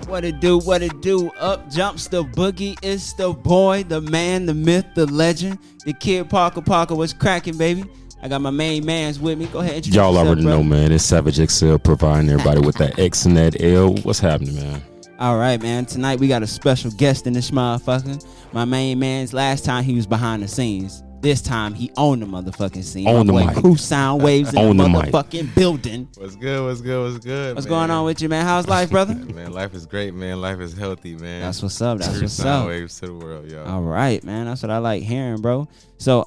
What it do, what it do? Up jumps the boogie. It's the boy, the man, the myth, the legend, the kid Parker. What's cracking, baby? I got my main mans with me. Go ahead, introduce Y'all yourself, already brother. know, man. It's Savage XL providing everybody with that X and that L. What's happening, man? All right, man. Tonight we got a special guest in this motherfucker. My main man's last time he was behind the scenes. This time he owned the motherfucking scene. On the boy, mic. Crew Soundwaves in On the the mic. motherfucking building. What's good? What's going on with you, man? How's life, brother? Man, life is great, man. Life is healthy, man. That's what's up. That's True what's up. Soundwaves to the world, y'all. All right, man. That's what I like hearing, bro. So,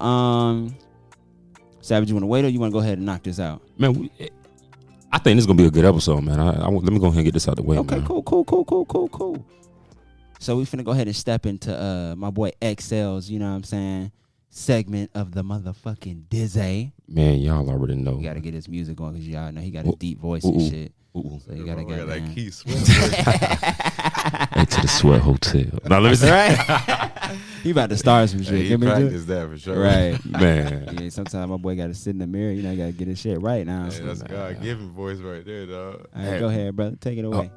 Savage, you want to wait or you want to go ahead and knock this out? Man, I think this is going to be a good episode, man. Let me go ahead and get this out the way, Okay, man. cool. So we finna go ahead and step into my boy XL's, you know what I'm saying, segment of the motherfucking Dizzy. Man, y'all already know. You gotta get his music going because y'all know he got a deep voice and shit. So you gotta get that that. key switch. Hey, to the Sweat Hotel. Now, let me see. Right? He about to start some shit. Hey, he Give me practiced that for sure. Right. Man. Yeah, sometimes my boy gotta sit in the mirror, you know, gotta get his shit right now. Hey, that's God-given voice right there, dog. All right, go ahead, brother. Take it away.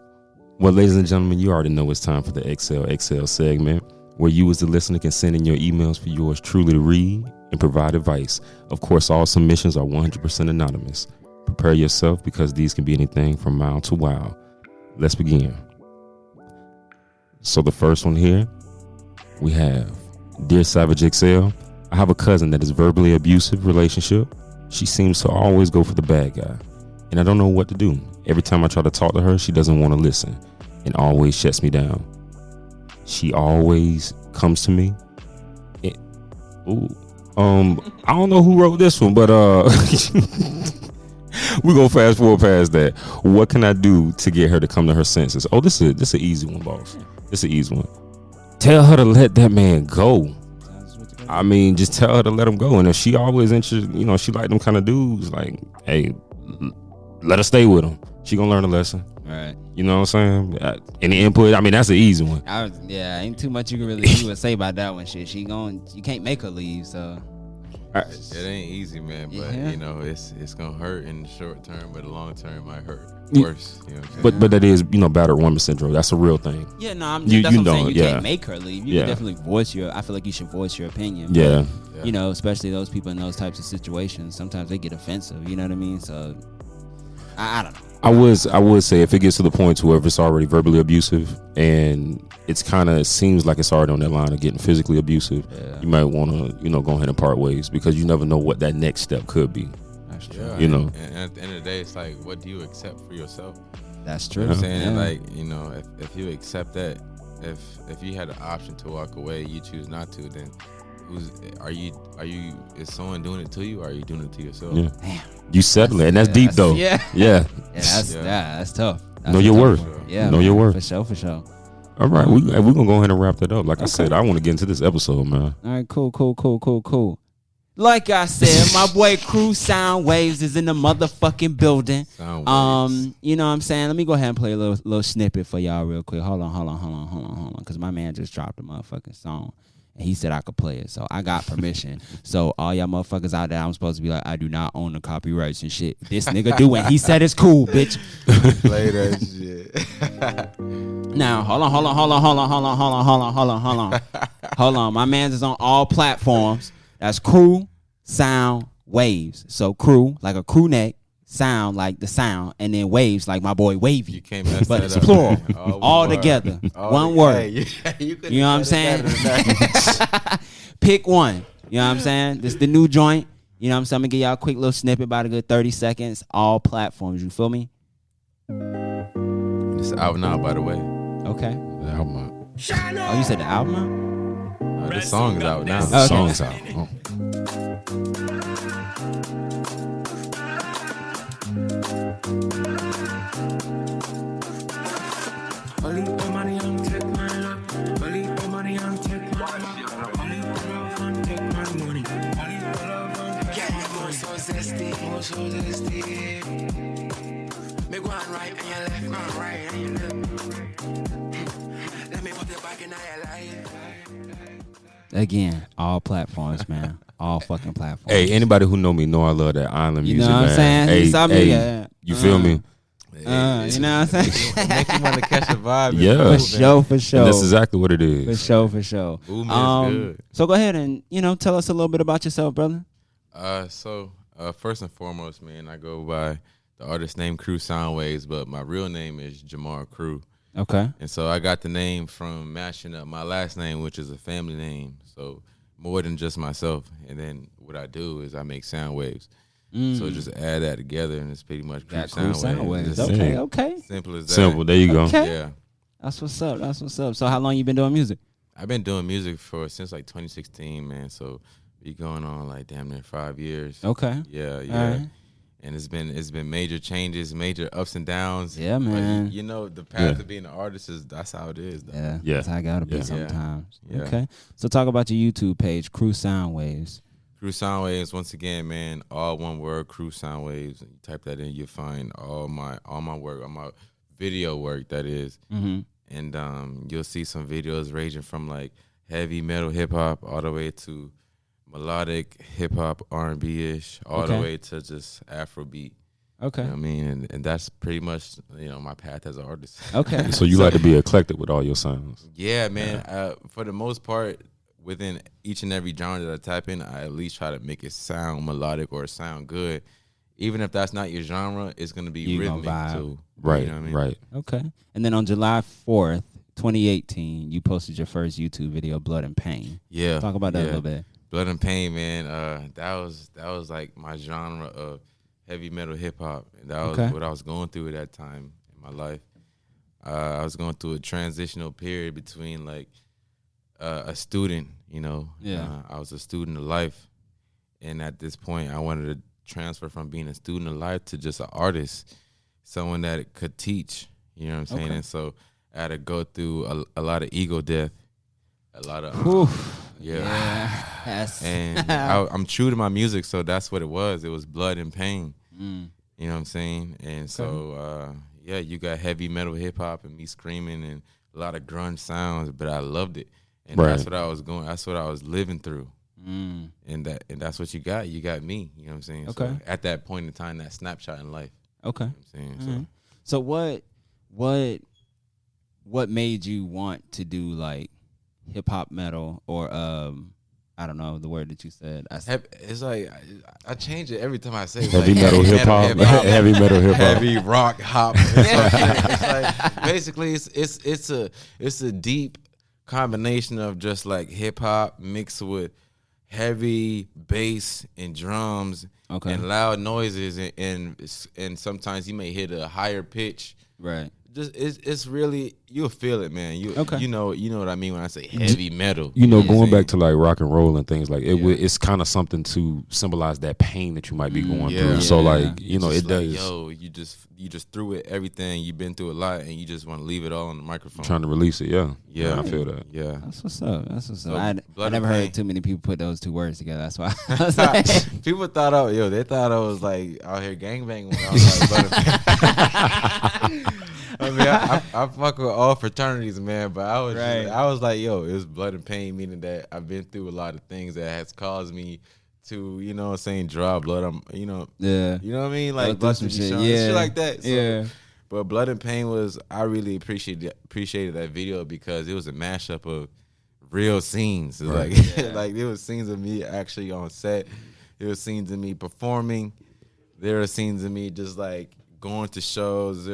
Well, ladies and gentlemen, you already know it's time for the XL segment, where you as the listener can send in your emails for yours truly to read and provide advice. Of course, all submissions are 100% anonymous. Prepare yourself because these can be anything from mild to wild. Let's begin. So the first one here, we have, Dear Savage XL, I have a cousin that is verbally abusive relationship. She seems to always go for the bad guy, and I don't know what to do. Every time I try to talk to her, she doesn't want to listen and always shuts me down. She always comes to me. I don't know who wrote this one, but we're gonna fast forward past that. What can I do to get her to come to her senses? Oh, this is an easy one, boss. This is an easy one. Tell her to let that man go. I mean, just tell her to let him go. And if she always interested, you know, she like them kind of dudes, like, hey, let her stay with him. She gonna learn a lesson. Right. You know what I'm saying? Any input? I mean, that's an easy one. Ain't too much you can really do and say about that one. Shit, you can't make her leave. So It ain't easy, man, but Yeah. you know it's gonna hurt in the short term, but the long term might hurt worse. You know what I'm saying? But that is, you know, battered woman syndrome. That's a real thing. yeah, no, You that's what I'm know, saying. You yeah. can't make her leave. You Yeah. can definitely voice your. I feel like you should voice your opinion. Yeah. But, you know, especially those people in those types of situations. Sometimes they get offensive. You know what I mean? So I don't know. I would say if it gets to the point to where if it's already verbally abusive and it's kind of seems like it's already on that line of getting physically abusive, you might want to, you know, go ahead and part ways because you never know what that next step could be. That's true. Yeah, You know. and at the end of the day, it's like, what do you accept for yourself? That's You true. know what I'm saying? And Yeah. like, you know, if you accept that, if you had the option to walk away, you choose not to, then is someone doing it to you or are you doing it to yourself? Yeah. Damn. You settle it, and that's deep though. Yeah. Yeah. That's tough. That's Know a your tough worth. one. Yeah. Know your worth. For sure. All right, we're gonna go ahead and wrap that up. Like I said, I want to get into this episode, man. All right, cool. Like I said, my boy Crew Soundwaves is in the motherfucking building. Soundwaves. You know what I'm saying? Let me go ahead and play a little snippet for y'all real quick. Hold on. Because my man just dropped a motherfucking song. And he said I could play it. So I got permission. So all y'all motherfuckers out there, I'm supposed to be like, I do not own the copyrights and shit. This nigga do. And he said it's cool, bitch. Play that shit. Now, hold on. My man's is on all platforms. That's Crew Sound Waves. So crew, like a crew neck, sound like the sound, and then waves like my boy Wavy. You can't mess But that it's up, plural. man. All together. One word. You You know what I'm saying? Pick one. You know what I'm saying? This the new joint. You know what I'm saying? I'm gonna give y'all a quick little snippet, about a good 30 seconds. All platforms. You feel me? It's out now, by the way. Okay. The album out. Oh, you said the album out? The song is out now. The Okay. song's out. Oh. Only for money on take my love. Only for money on take my love. Only for love on take my money. Only for love on take my money. More so zesty, more so zesty. Make one right and your left, one right and your left. Let me put it back in your life. Again, all platforms, man. All fucking platforms. Hey, anybody who know me know I love that island You music, know what I'm man. saying? Hey, You saw me, hey, yeah. you feel me? You know what I'm saying? Make you want to catch a vibe. and Yeah. move, For man. sure. And that's exactly what it is. For sure. Movement is good. So go ahead and tell us a little bit about yourself, brother. First and foremost, man, I go by the artist name Crew Soundwaves, but my real name is Jamar Crew. Okay. And so I got the name from mashing up my last name, which is a family name. So more than just myself. And then what I do is I make sound waves. So just add that together, and it's pretty much Crew Sound Waves. Okay. Simple as that. Simple. There you go. Okay. Yeah. That's what's up. So how long you been doing music? I've been doing music since like 2016, man. So we going on like damn near 5 years. Okay. Yeah. Right. And it's been major changes, major ups and downs. Yeah, man. But the path of being an artist that's how it is. Though. Yeah. That's how I gotta be Yeah. sometimes. Yeah. Okay. So talk about your YouTube page, Crew Soundwaves. Crew Soundwaves, once again, man, all one word, Crew Soundwaves. You type that in, you'll find all my work, all my video work, that is. Mm-hmm. And you'll see some videos ranging from like heavy metal hip hop all the way to melodic hip hop R&B-ish, all the way to just Afrobeat. Okay. You know what I mean? And that's pretty much, my path as an artist. Okay. So you like to be eclectic with all your sounds. Yeah, man. For the most part, within each and every genre that I type in, I at least try to make it sound melodic or sound good. Even if that's not your genre, it's going to be rhythmic too. Right, You know what I mean? right. Okay. And then on July 4th, 2018, you posted your first YouTube video, Blood and Pain. Yeah. Talk about that a little bit. Blood and Pain, man. That was like my genre of heavy metal hip hop. And that was what I was going through at that time in my life. I was going through a transitional period between like a student, I was a student of life. And at this point, I wanted to transfer from being a student of life to just an artist, someone that could teach, you know what I'm saying? Okay. And so I had to go through a lot of ego death, a lot of, Yes. And I'm true to my music, so that's what it was. It was blood and pain, you know what I'm saying? And so, you got heavy metal hip hop and me screaming and a lot of grunge sounds, but I loved it. And that's what I was that's what I was living through. And that's what you got. You got me. You know what I'm saying? Okay. So at that point in time, that snapshot in life. Okay. You know what I'm saying? So what made you want to do like hip hop metal or I don't know the word that you said. It's like I change it every time I say it. Heavy metal hip hop. Heavy metal hip hop. Heavy rock hop. It's like basically it's a deep combination of just like hip hop mixed with heavy bass and drums and loud noises and sometimes you may hit a higher pitch. Right. Just it's really, you'll feel it, man. You know what I mean when I say heavy metal. Going back to like rock and roll and things like it's kind of something to symbolize that pain that you might be going through. So like it does. Yo, you just threw it, everything you've been through a lot, and you just want to leave it all on the microphone. Trying to release it, yeah. Yeah, I feel that. Yeah, that's what's up. So, I never heard too many people put those two words together. That's why I was like, people thought they thought I was like out here gangbanging when I was like Blood and Pain. I mean, I fuck with all fraternities, man, but I was like, yo, it was blood and pain, meaning that I've been through a lot of things that has caused me to, draw blood. You know what I mean? Like blood some shit, shit like that. So, yeah. But Blood and Pain I really appreciated that video because it was a mashup of real scenes. Like there was scenes of me actually on set. There was scenes of me performing. There were scenes of me just like going to shows.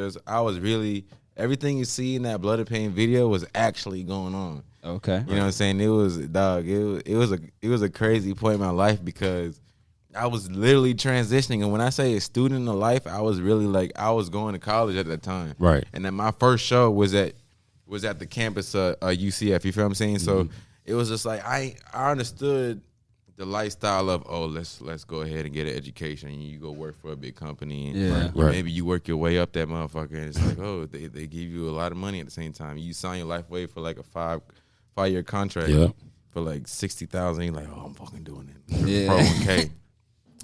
Everything you see in that Blood and Pain video was actually going on. Okay. You know what I'm saying? It was a crazy point in my life because I was literally transitioning. And when I say a student of life, I was really like, I was going to college at that time. Right. And then my first show was at the campus UCF. You feel what I'm saying? So it was just like, I understood the lifestyle of, let's go ahead and get an education. You go work for a big company. And maybe you work your way up that motherfucker. And it's like, they give you a lot of money at the same time. You sign your life away for like a 5-year contract for like $60,000. You're like, I'm fucking doing it. Yeah. 401k.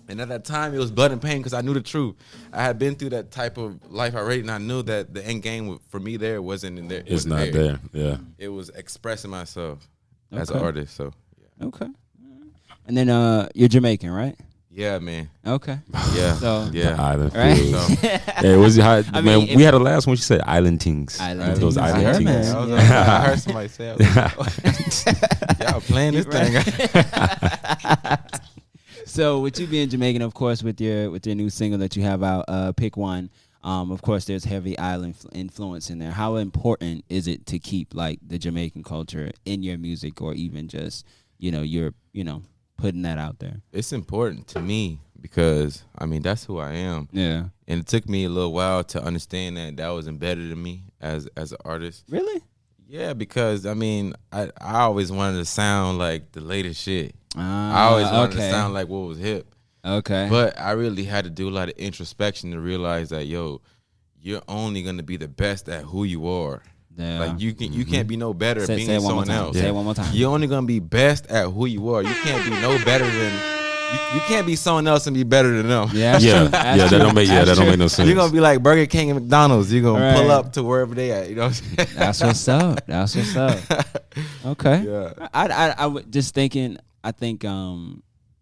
And at that time, it was blood and pain because I knew the truth. I had been through that type of life already, and I knew that the end game for me there wasn't in there. It's not there. Yeah. It was expressing myself as an artist. So Okay. And then you're Jamaican, right? Yeah, man. Okay. Yeah. So Yeah. Island right. feels. So, Hey, was man? mean, We had a last one. She said island things. Island Those things. island Yeah, things. man. I heard somebody say it. Y'all playing this thing. So with you being Jamaican, of course, with your new single that you have out, Pick One. Of course, there's heavy island influence in there. How important is it to keep like the Jamaican culture in your music, or even just you're putting that out there? It's important to me because I mean that's who I am. Yeah. And it took me a little while to understand that was embedded in me as an artist. Really? Yeah, because I mean I always wanted to sound like the latest shit. I always wanted to sound like what was hip. Okay. But I really had to do a lot of introspection to realize that you're only gonna be the best at who you are. Yeah. Like you can't be no better at being someone else. Say it one more time. You're only gonna be best at who you are. You can't be no better than you can't be someone else and be better than them. Yeah. That don't make no sense. You're gonna be like Burger King and McDonald's. You're gonna pull Right. up to wherever they at. You know what I'm saying? That's what's up. That's what's up. Okay. Yeah. I was just thinking. I think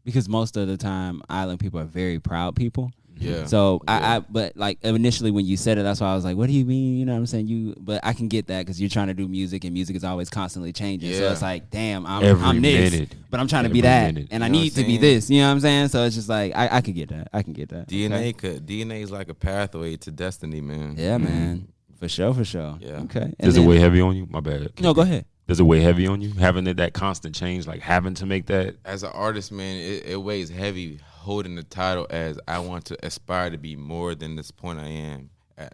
because most of the time island people are very proud people. Yeah. So Yeah. but like initially when you said it, that's why I was like, what do you mean? You know what I'm saying? But I can get that because you're trying to do music and music is always constantly changing. So Yeah. it's like, damn, Every I'm this, minute. but I'm trying to be Every that, minute. and I You know need what I'm to be saying? this. You know what I'm saying? So it's just like I could get that. I can get that. Okay. DNA is like a pathway to destiny, man. Yeah, man. For sure. Yeah. Okay. And Does it then- weigh heavy on you? My bad. No, go ahead. Does it weigh heavy on you having that constant change, like having to make that? As an artist, man, it weighs heavy holding the title as I want to aspire to be more than this point I am at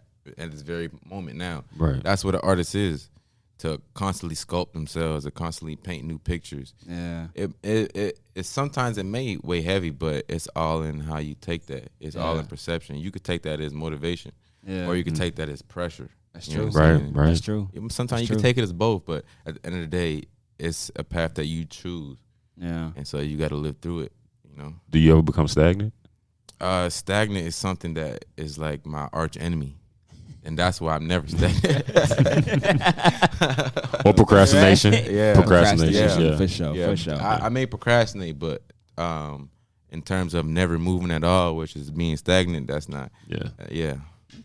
this very moment now. Right. That's what an artist is, to constantly sculpt themselves, to constantly paint new pictures. Yeah. It sometimes it may weigh heavy, but it's all in how you take that. It's all Yeah. in perception. You could take that as motivation, Yeah. or you could take that as pressure. That's You know true. what I'm Right, saying? right. That's true. Sometimes That's you can true. take it as both, but at the end of the day, it's a path that you choose, Yeah. and so you got to live through it. You know. Do you ever become stagnant? Stagnant is something that is like my arch enemy, and that's why I'm never stagnant. Or procrastination? Yeah. Procrastination, yeah. For sure. Yeah, For sure. I may procrastinate, but in terms of never moving at all, which is being stagnant, that's not. Yeah. Yeah.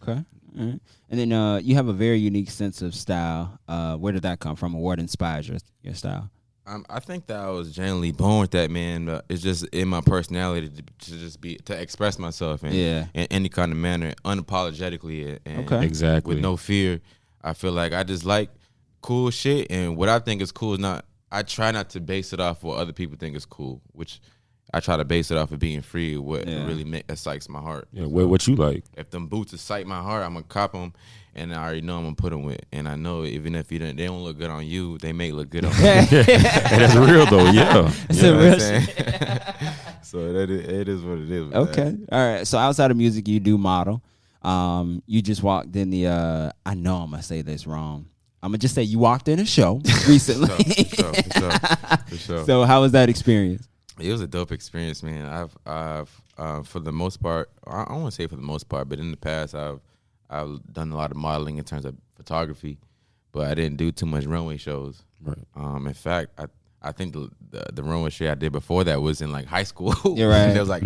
Okay. All right. And then you have a very unique sense of style. Where did that come from? Or what inspires your style? I think that I was generally born with that, man. It's just in my personality to just to express myself in any kind of manner, unapologetically, and Okay. Exactly. with no fear. I feel like I just like cool shit, and what I think is cool is not. I try not to base it off what other people think is cool, which I try to base it off of being free. What really excites my heart. Yeah. What you like? If them boots excite my heart, I'm gonna cop them, and I already know I'm gonna put them with. And I know even if they don't look good on you, they may look good on me. And that's real though. Yeah. It's Yeah. a real So it is what it is. with Okay. that. All right. So outside of music, you do model. You just walked in the. I know I'm gonna say this wrong. I'm gonna just say you walked in a show recently. For sure. So how was that experience? It was a dope experience, man. I've for the most part, I don't want to say for the most part, but in the past, I've done a lot of modeling in terms of photography, but I didn't do too much runway shows. Right. In fact, I think the runway show I did before that was in like high school. You're right. And it was like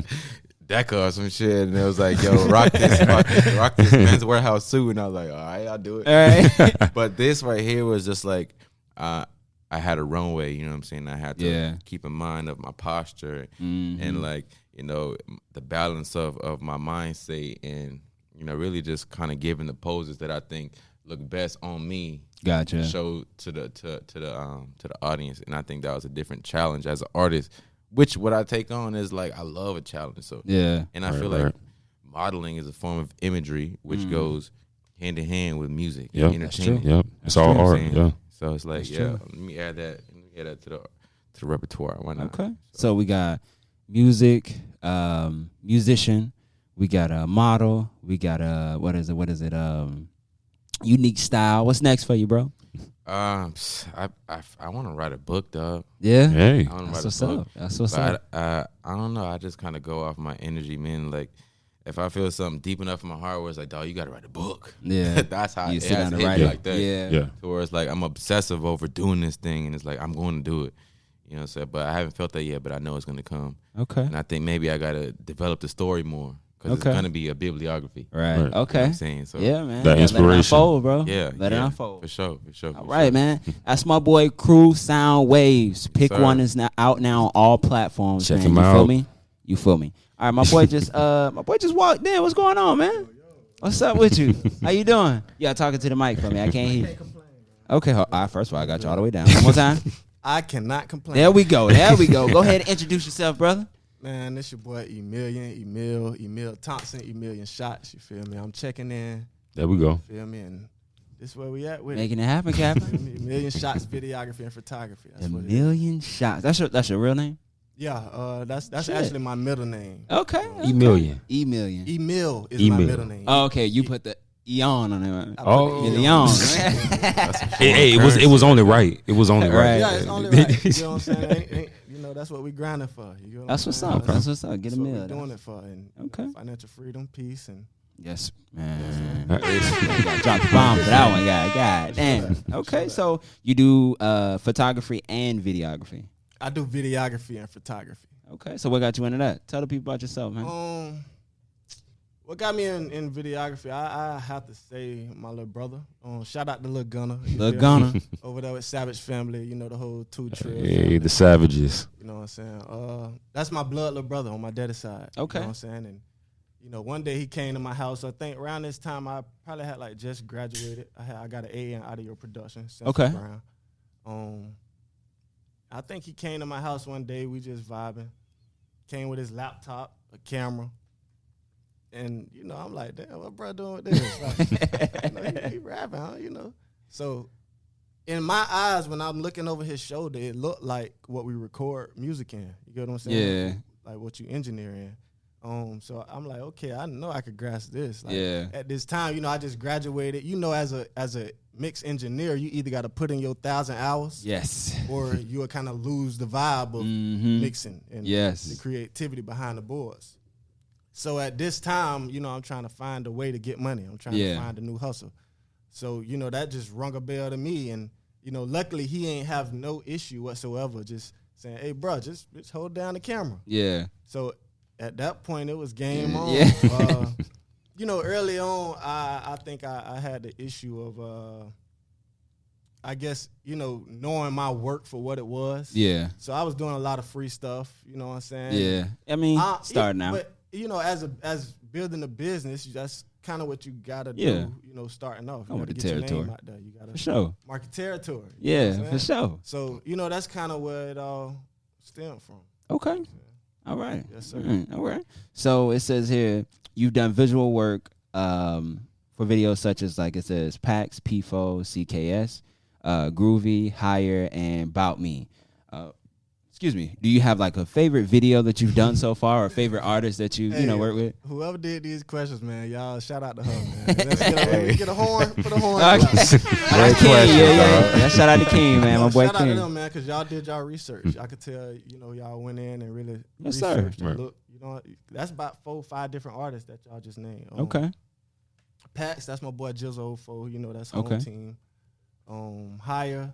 Deca or some shit, and it was like, yo, rock this Men's Warehouse suit, and I was like, all right, I'll do it. All right. But this right here was just like, I had a runway, you know what I'm saying? I had to keep in mind of my posture and like, you know, the balance of my mindset, and, you know, really just kind of giving the poses that I think look best on me. Gotcha. To show to the audience. And I think that was a different challenge as an artist, which what I take on is like, I love a challenge. So Yeah. and I feel like modeling is a form of imagery, which goes hand in hand with music Yep. and That's entertainment. Yep. It's all You know what I'm art. saying? Yeah. So it's like, That's yeah, true. let me add that to the repertoire. Why not? Okay. So we got music, musician. We got a model. We got a what is it? Unique style. What's next for you, bro? I want to write a book, dog. Yeah. Hey. I want to That's write what's a book. up. That's what's But up. I don't know. I just kind of go off my energy, man. Like, if I feel something deep enough in my heart where it's like, dog, you got to write a book. Yeah. That's how You it sit has down hit and me write it. like that. Yeah. Yeah. To where it's like I'm obsessive over doing this thing, and it's like I'm going to do it. You know what I'm saying? But I haven't felt that yet, but I know it's gonna come. Okay. And I think maybe I gotta develop the story more because it's gonna be a bibliography. Right. Right. Okay. You know what I'm saying? So Yeah, man. That Let it inspiration. unfold, bro. yeah, Let it yeah, unfold. for sure. All right, man. That's my boy Crew Soundwaves. Pick Sir. one is now out now on all platforms. Check man. him You out. feel me? You feel me? All right, my boy just walked in. What's going on, man? What's up with you? How you doing? Yeah, talking to the mic for me. I can't hear you. Okay, all right, first of all, I got you all the way down. One more time. I cannot complain. There we go. There we go. Go ahead and introduce yourself, brother. Man, this your boy Emil Thompson, Emilion Shots. You feel me? I'm checking in. There we go. Feel me? And this where we at with Making it happen, Captain. it. Emilion Shots, videography and photography. That's A what it is. million shots. That's your real name? Yeah, that's Shit. actually my middle name. Okay. E-million. E-million. Emil is Emil. my middle name. Oh, okay. You put the Eon on it. I put Oh. the Yeah, E Leon. Hey, it was only right. It was only Right. right. Yeah, it's only right. You know what I'm saying? That's what we grinding for. You know what That's I'm what's saying? up. That's what's up. Get That's a what meal. we're doing it for. And Okay. financial freedom, peace, and Yes, man. Drop the bomb for that one, guy. God damn. Okay, so you do photography and videography. I do videography and photography. Okay, so what got you into that? Tell the people about yourself, man. What got me in videography? I have to say my little brother. Shout out to Lil Gunner. Lil Gunner. Over there with Savage Family. You know the whole 2 Trill. Hey, the Savages. You know what I'm saying? That's my blood little brother on my daddy's side. Okay. You know what I'm saying? And one day he came to my house. I think around this time I probably had like just graduated. I got an A in audio production. Okay. Brown. I think he came to my house one day. We just vibing. Came with his laptop, a camera. And, I'm like, damn, what bro doing with this? Like, he rapping, huh? So in my eyes, when I'm looking over his shoulder, it looked like what we record music in. You get what I'm saying? Yeah. Like what you engineer in. So I'm like, okay, I know I could grasp this. Like, Yeah. At this time, I just graduated. As a mix engineer, you either got to put in your 1,000 hours, Yes. or you'll kind of lose the vibe of Mhm. mixing and Yes. the creativity behind the boards. So at this time, I'm trying to find a way to get money. I'm trying to find a new hustle. So, that just rung a bell to me. And, luckily he ain't have no issue whatsoever just saying, hey, bro, just hold down the camera. Yeah. So at that point, it was game on. Yeah. Early on, I think I had the issue of, I guess, knowing my work for what it was. Yeah. So I was doing a lot of free stuff, you know what I'm saying? Yeah. I mean, starting out. But, as building a business, that's kind of what you got to Yeah. do, starting off. You Come with gotta the get your territory. name out there. You got For to sure. market territory. Yeah, for sure. So, that's kind of where it all stemmed from. Okay. All right. Yes, sir. All right. So it says here you've done visual work for videos such as, like it says, PAX, PFO, CKS, Groovy, Higher, and Bout Me. Excuse me. Do you have like a favorite video that you've done so far, or a favorite artist that you work with? Whoever did these questions, man, y'all shout out to her, man. Let's get a horn. Put a horn. Okay. Great King, question, yeah. dog. Shout out to King, man. My boy shout out to King. them, man, because y'all did y'all research. I could tell, y'all went in and really Yes, sir. researched and Right. looked. That's about 4 or 5 different artists that y'all just named. Okay. Pax, that's my boy Jizzle Fo. That's home Okay. team. Higher,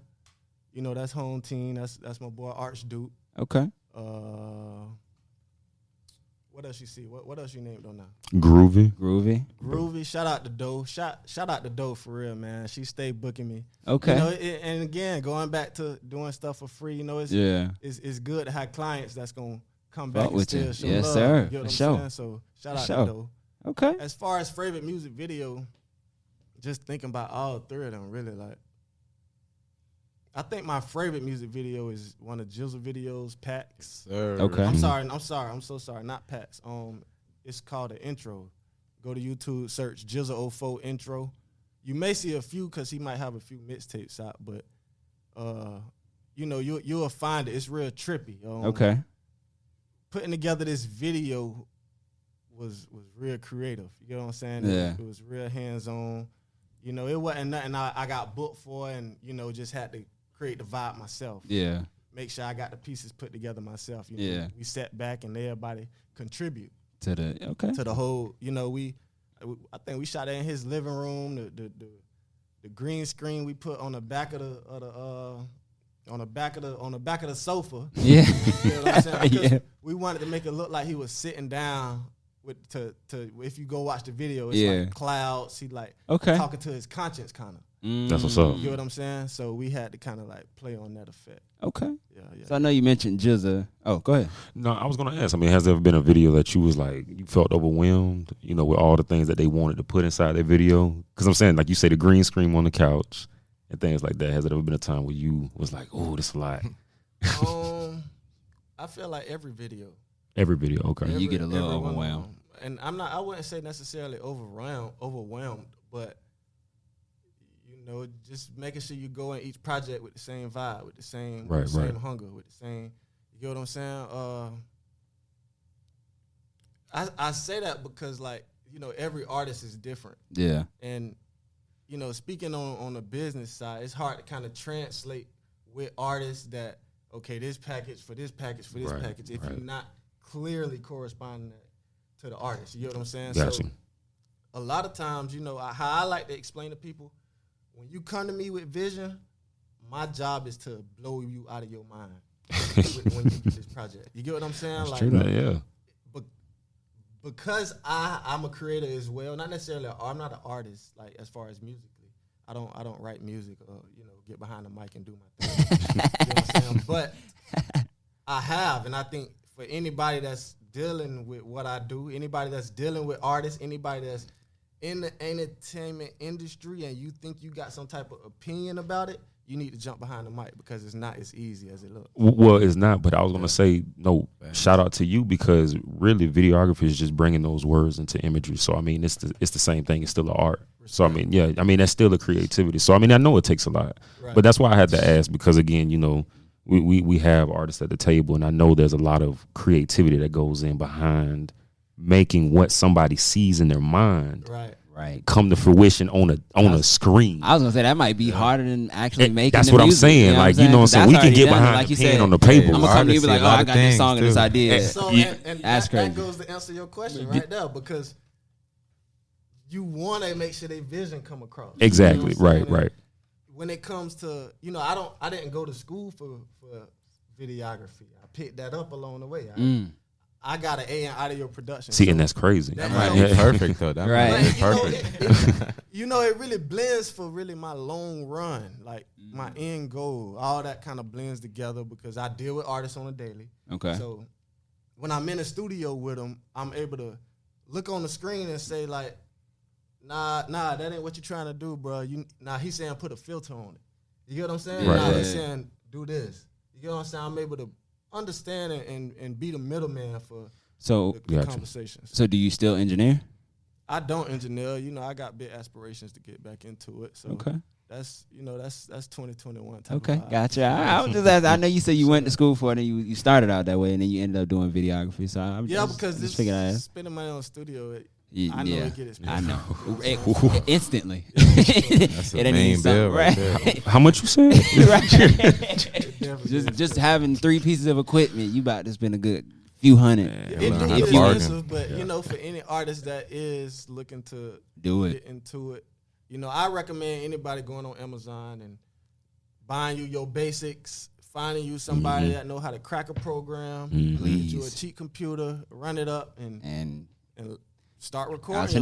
that's home team. That's my boy Archduke. Okay. What else you see? What else you named on now? Groovy. Groovy. Groovy. Shout out to Doe. Shout out to Doe for real, man. She stayed booking me. Okay. And again, going back to doing stuff for free, it's good to have clients that's gonna come back Fuck and with you. still show Yes, love. sir. You know For what I'm sure. saying? So shout out For to sure. Doe. Okay. As far as favorite music video, just thinking about all 3 of them, really, like, I think my favorite music video is one of Jizzle videos, Pax. Sir. Okay. I'm so sorry, not Pax. It's called an intro. Go to YouTube, search Jizzle 04 intro. You may see a few because he might have a few mixtapes out, but you'll find it. It's real trippy. Okay. Putting together this video was real creative. You know what I'm saying? Yeah. It was real hands-on. It wasn't nothing I got booked for and, just had to create the vibe myself. Yeah. Make sure I got the pieces put together myself. Yeah. We sat back and everybody contribute To the whole. I think we shot it in his living room. The green screen we put on the back of on the back of the sofa. Yeah. You know what I'm saying? Because Yeah. we wanted to make it look like he was sitting down with to if you go watch the video, it's Yeah. like clouds. He like Okay. talking to his conscience kind of. That's what's up. You get what I'm saying? So we had to kind of like play on that effect. Okay. Yeah. So I know you mentioned Jizza. Oh, go ahead. No, I was gonna ask. I mean, has there ever been a video that you was like you felt overwhelmed? You know, with all the things that they wanted to put inside that video? Because I'm saying, like you say, the green screen on the couch and things like that. Has there ever been a time where you was like, "Oh, this is a lot"? I feel like every video. Every video, okay. You get a little every one of overwhelmed. them. And I wouldn't say necessarily overwhelmed, but you know, just making sure you go in each project with the same vibe, with the same hunger, with the same. You get what I'm saying? I say that because, like, you know, every artist is different. Yeah. And, you know, speaking on the business side, it's hard to kind of translate with artists that, okay, this package for this package for this package, if you're not clearly corresponding to the artist. You get what I'm saying? Gotcha. So a lot of times, you know, how I like to explain to people, when you come to me with vision, my job is to blow you out of your mind when you do this project. You get what I'm saying? That's like, true, yeah. Because I'm a creator as well, not necessarily. I'm not an artist, like as far as musically. I don't write music or, you know, get behind the mic and do my thing. You know what I'm saying? But I have, and I think for anybody that's dealing with what I do, anybody that's dealing with artists, anybody that's in the entertainment industry and you think you got some type of opinion about it, you need to jump behind the mic because it's not as easy as it looks. Well, it's not, but I was going to say, no, shout out to you because really videography is just bringing those words into imagery. So, I mean, it's the same thing. It's still an art. So, I mean, yeah, I mean, that's still a creativity. So, I mean, I know it takes a lot, but that's why I had to ask because, again, you know, we have artists at the table and I know there's a lot of creativity that goes in behind making what somebody sees in their mind come to fruition on a screen. I was gonna say that might be harder than actually making. That's the what music, I'm saying. You know like, what you know what I'm saying? We can get done, behind like the you pen said, on the paper. I'm gonna come to you and be like, oh, I got this song and this idea. So, and that's crazy. That goes to answer your question right there because you want to make sure their vision come across. Exactly. You know what I'm saying? Right. When it comes to, you know, I didn't go to school for videography. I picked that up along the way. I got an A in audio production. See, and that's crazy. That might be perfect though. That might be perfect. You know, it really blends for really my long run, like my end goal. All that kind of blends together because I deal with artists on a daily. Okay. So when I'm in the studio with them, I'm able to look on the screen and say like, nah, that ain't what you're trying to do, bro. He's saying put a filter on it. You get what I'm saying? He's saying do this. You get what I'm saying? I'm able to understand and be the middleman for the conversations. So do you still engineer? I don't engineer. You know, I got big aspirations to get back into it. So that's 2021. Okay, gotcha. I was just asking. I know you said you went to school for it and you started out that way and then you ended up doing videography. So I'm because this spending money on studio. I know it get expensive. I know. Instantly. That's a main bill right there. How much you said? just having 3 pieces of equipment, you about to spend a good few hundred. It is expensive, but you know, for any artist that is looking to get into it, you know, I recommend anybody going on Amazon and buying you your basics, finding you somebody that know how to crack a program, get you a cheap computer, run it up, and start recording.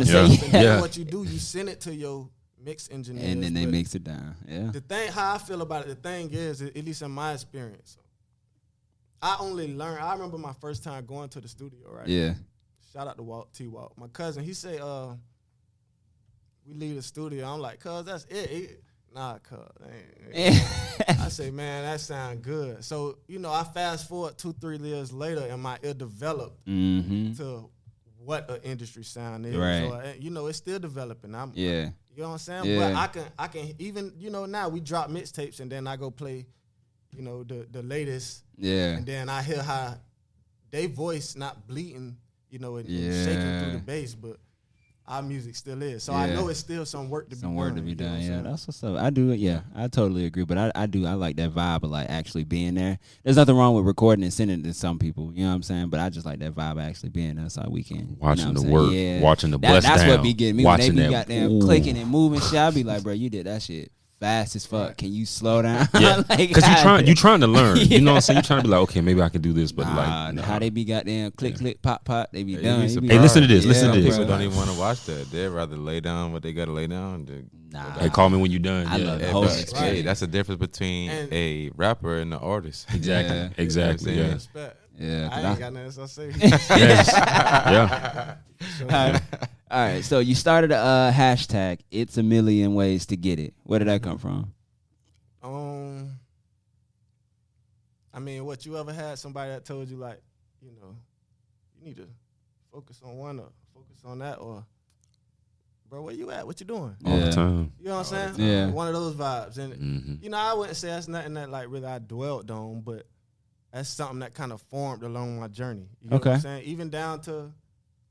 What you do, you send it to your mix engineers, and then they mix it down. Yeah. The thing, how I feel about it, the thing is, at least in my experience, I only learned. I remember my first time going to the studio. Right. Yeah. Shout out to Walt. My cousin, he said, we leave the studio. I'm like, cuz that's it. Nah, cuz. I say, man, that sound good. So, you know, I fast forward 2-3 years later and my ear developed to what an industry sound is. Right. So, you know, it's still developing. Yeah. You know what I'm saying? Yeah. But I can even, you know, now we drop mixtapes and then I go play, you know, the latest. Yeah. And then I hear how they voice not bleeding, you know, and shaking through the bass, but our music still is. So I know it's still some work to be done. Some work to be done, yeah. That's what's up. I do it, yeah. I totally agree. But I like that vibe of like actually being there. There's nothing wrong with recording and sending it to some people, you know what I'm saying? But I just like that vibe of actually being there so we can watching the work, watching the bust That's down. what be getting me. When they be goddamn clicking and moving shit, I be like, bro, you did that shit fast as fuck. Can you slow down? Yeah, like, because you trying to learn. Yeah. You know what I'm saying? You trying to be like, okay, maybe I can do this, but like, how they be goddamn click, pop, they be done. Hey, hey, listen to this. Yeah, Listen to this. People don't even want to watch that. They'd rather lay down what they got to lay down. Nah. Hey, call me when you're done. I love the Hey, whole but, experience. hey, that's the difference between a rapper and an artist. Exactly. Yeah. Exactly. You know what I'm Yeah. Respect. Yeah, I 'cause ain't got nothing else to say. Yes. Yeah. All right, so you started a hashtag. It's a million ways to get it. Where did that come from? I mean, what, you ever had somebody that told you, like, you know, you need to focus on one or focus on that, or, bro, where you at? What you doing? All the time. You know what I'm saying? Yeah. One of those vibes. And, Mm-hmm. you know, I wouldn't say that's nothing that, like, really I dwelt on, but that's something that kind of formed along my journey. You know what I'm saying? Even down to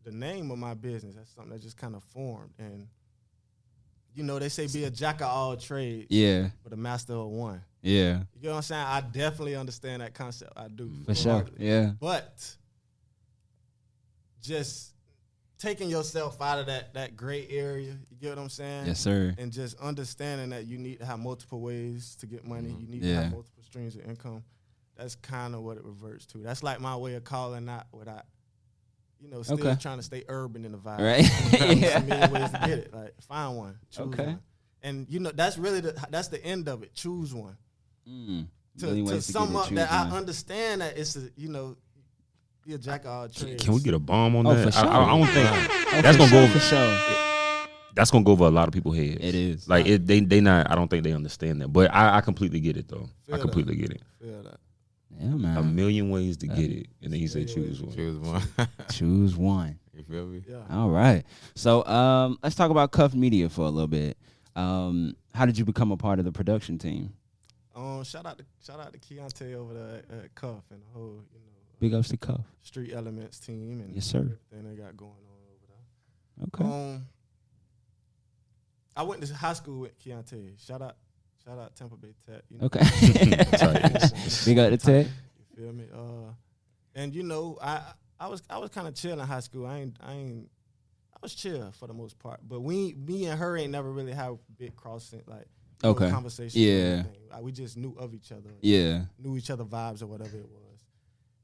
the name of my business. That's something that just kind of formed. And, you know, they say be a jack of all trades, Yeah, but a master of one. yeah, You know what I'm saying? I definitely understand that concept. I do. for sure. wholeheartedly. Yeah, But just taking yourself out of that gray area, you get what I'm saying? yes, sir. And just understanding that you need to have multiple ways to get money. You need to Yeah. have multiple streams of income. That's kind of what it reverts to. That's like my way of calling out without, you know, still trying to stay urban in the vibe. Right. There's a million ways to get it. Like, find one. Choose one. And, you know, that's really that's the end of it. Choose one. To sum up that, I understand that it's a, you know, be a jack of all trades. Can we get a bomb on Oh, that? for sure. I don't think that's gonna go over. for sure. That's gonna go over a lot of people's heads. It is. Like they not. I don't think they understand that. But I completely get it though. Feel I completely get it. Feel that. Yeah, man. A million ways to get it, and then he said choose one. Choose one. Choose one. You feel me? Yeah. All right. So let's talk about Cuff Media for a little bit. How did you become a part of the production team? Shout out to Keontae over there at Cuff and the whole, you know, Big ups to Cuff. Street Elements team and Yes, sir. everything they got going on over there. Okay. I went to high school with Keontae. Shout out Tampa Bay Tech. You know? Okay. That's how it is. Big up to Tech. You feel me? And you know, I was kind of chill in high school. I was chill for the most part. But me and her ain't never really had big crossing conversations. Yeah. Or anything. Like, we just knew of each other. Yeah. Knew each other vibes or whatever it was.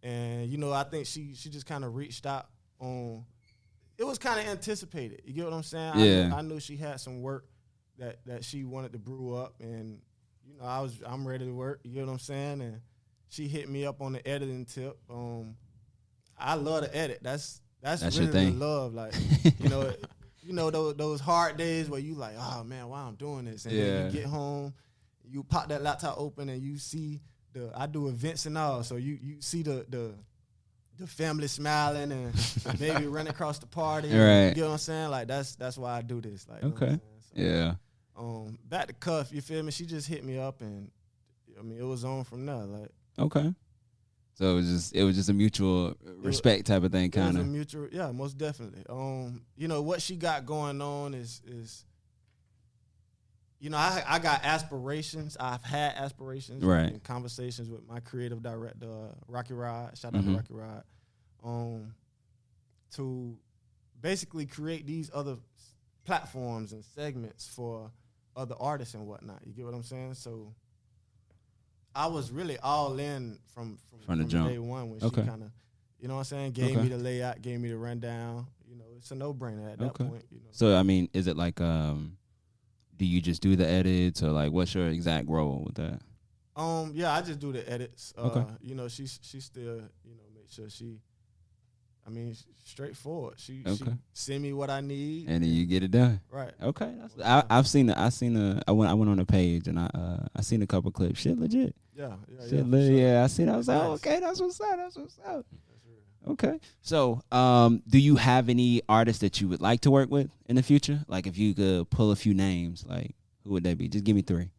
And you know, I think she just kind of reached out on. It was kind of anticipated. You get what I'm saying? Yeah. I knew she had some work that she wanted to brew up, and you know, I'm ready to work. You get what I'm saying? And she hit me up on the editing tip. I love to edit. That's your really thing. the love. Like, you know those hard days where you like, oh man, why I'm doing this? And then you get home, you pop that laptop open, and you see I do events and all, so you see the family smiling and baby running across the party. Right. You get what I'm saying? Like, that's why I do this. Like, Okay. You know what I'm saying? Yeah. Back to Cuff, you feel me? She just hit me up, and I mean, it was on from there. Like, Okay. So it was just a mutual respect type of thing, it was kind a of. mutual, yeah, most definitely. You know what she got going on is you know, I got aspirations. I've had aspirations, Right. and conversations with my creative director, Rocky Rod. Shout out to Rocky Rod. To basically create these other platforms and segments for other artists and whatnot. You get what I'm saying? So I was really all in from the jump. day one when Okay. she kind of, you know what I'm saying, gave me the layout, gave me the rundown. You know, it's a no-brainer at that point. You know. So I mean, is it like do you just do the edits, or like what's your exact role with that? Yeah, I just do the edits. Okay. You know, she still, you know, make sure straightforward. She send me what I need, And then you get it done. right. Okay. I went on the page and I seen a couple clips. Shit legit. Yeah, Shit for legit. sure. Yeah, I seen. I was like, Nice. okay, that's what's up. That's what's up. Okay. So, do you have any artists that you would like to work with in the future? Like, if you could pull a few names, like, who would they be? Just give me 3.